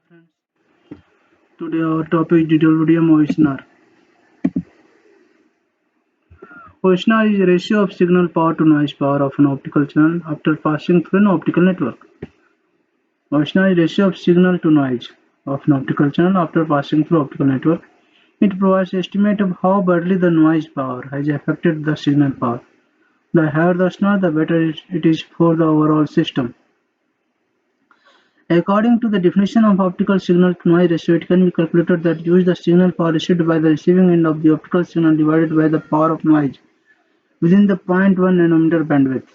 Friends, today our topic is Dwdm Osnr. Osnr is a ratio of signal power to noise power of an optical channel after passing through an optical network. Osnr is a ratio of signal to noise of an optical channel after passing through optical network. It provides an estimate of how badly the noise power has affected the signal power. The higher the Osnr, the better it is for the overall system. According to the definition of optical signal-to-noise ratio, it can be calculated that uses the signal power received by the receiving end of the optical signal divided by the power of noise within the 0.1 nanometer bandwidth.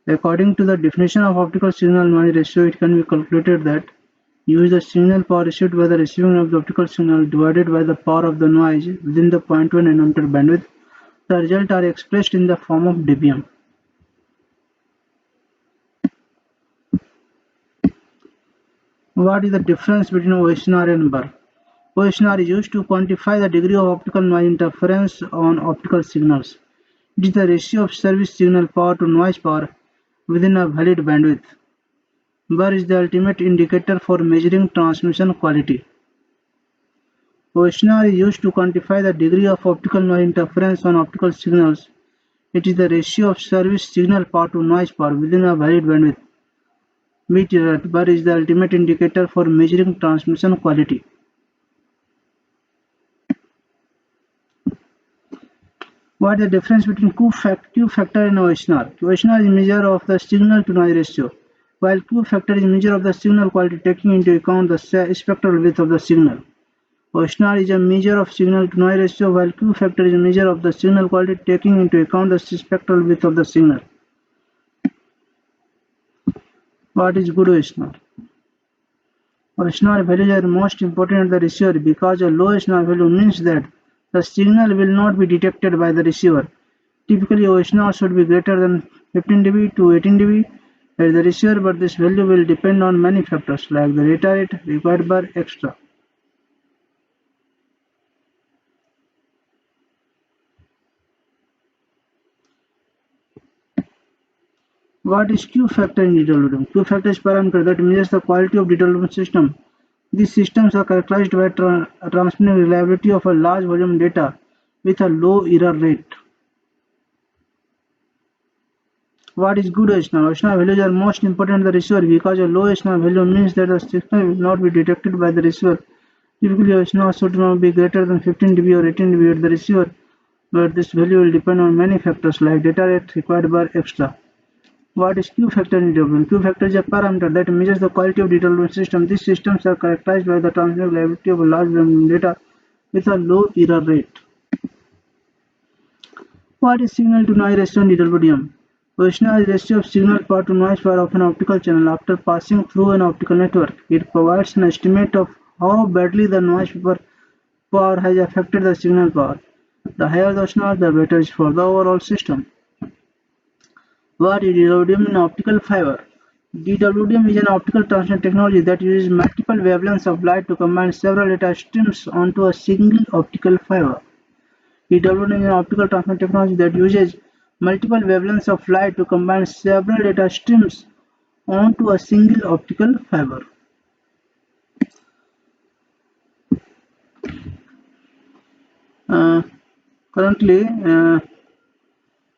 According to the definition of optical signal-noise ratio, it can be calculated that uses the signal power received by the receiving end of the optical signal divided by the power of the noise within the 0.1 nanometer bandwidth. The results are expressed in the form of dBm. What is the difference between Osnr and Burr? Osnr is used to quantify the degree of optical noise interference on optical signals. It is the ratio of service signal power to noise power within a valid bandwidth. Burr is the ultimate indicator for measuring transmission quality. Osnr is used to quantify the degree of optical noise interference on optical signals. It is the ratio of service signal power to noise power within a valid bandwidth. Burr is the ultimate indicator for measuring transmission quality. What is the difference between Q factor and Osnr? Osnr is a measure of the signal to noise ratio, while Q factor is a measure of the signal quality taking into account the spectral width of the signal. Osnr is a measure of signal to noise ratio, while Q factor is a measure of the signal quality taking into account the spectral width of the signal. What is good Osnr? Osnr values are most important at the receiver because a low Osnr value means that the signal will not be detected by the receiver. Typically, Osnr should be greater than 15 dB to 18 dB at the receiver, but this value will depend on many factors like the data rate required by extra. What is Q factor in Dwdm? Q factor is a parameter that measures the quality of Dwdm system. These systems are characterized by transmitting reliability of a large volume data with a low error rate. What is good Osnr? Osnr values are most important at the receiver because a low Osnr value means that the signal will not be detected by the receiver. Typically, Osnr should not be greater than 15 dB or 18 dB at the receiver, but this value will depend on many factors like data rate required by extra. What is Q factor in Dwdm? Q factor is a parameter that measures the quality of Dwdm system. These systems are characterized by the transmitting reliability of a large volume data with a low error rate. What is signal to noise ratio in Dwdm? Osnr is the ratio of signal power to noise power of an optical channel after passing through an optical network. It provides an estimate of how badly the noise power has affected the signal power. The higher the Osnr, the better it is for the overall system. What is Dwdm in optical fiber? Dwdm is an optical transmission technology that uses multiple wavelengths of light to combine several data streams onto a single optical fiber. Dwdm is an optical transmission technology that uses multiple wavelengths of light to combine several data streams onto a single optical fiber. Currently,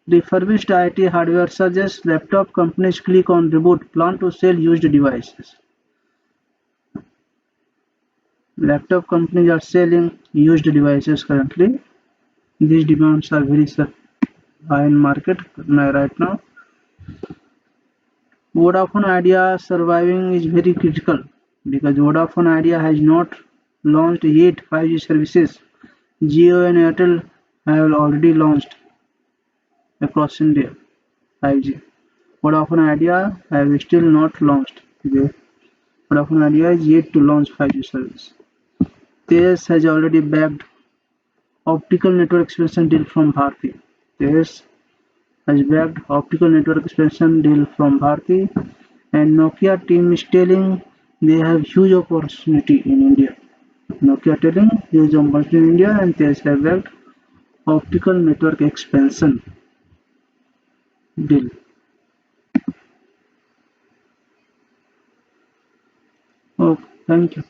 refurbished IT hardware suggests laptop companies click on reboot plan to sell used devices. Laptop companies are selling used devices currently. These demands are very high in market right now. Vodafone Idea surviving is very critical because Vodafone Idea has not launched yet 5G services. Jio and Airtel have already launched across India 5G. Vodafone Idea have still not launched. Vodafone Idea is yet to launch 5G service. TS has already bagged optical network expansion deal from Bharti. TS has bagged optical network expansion deal from Bharti, and Nokia team is telling they have huge opportunity in India. Nokia telling huge opportunity in India, and TS have bagged optical network expansion deal. Okay, thank you.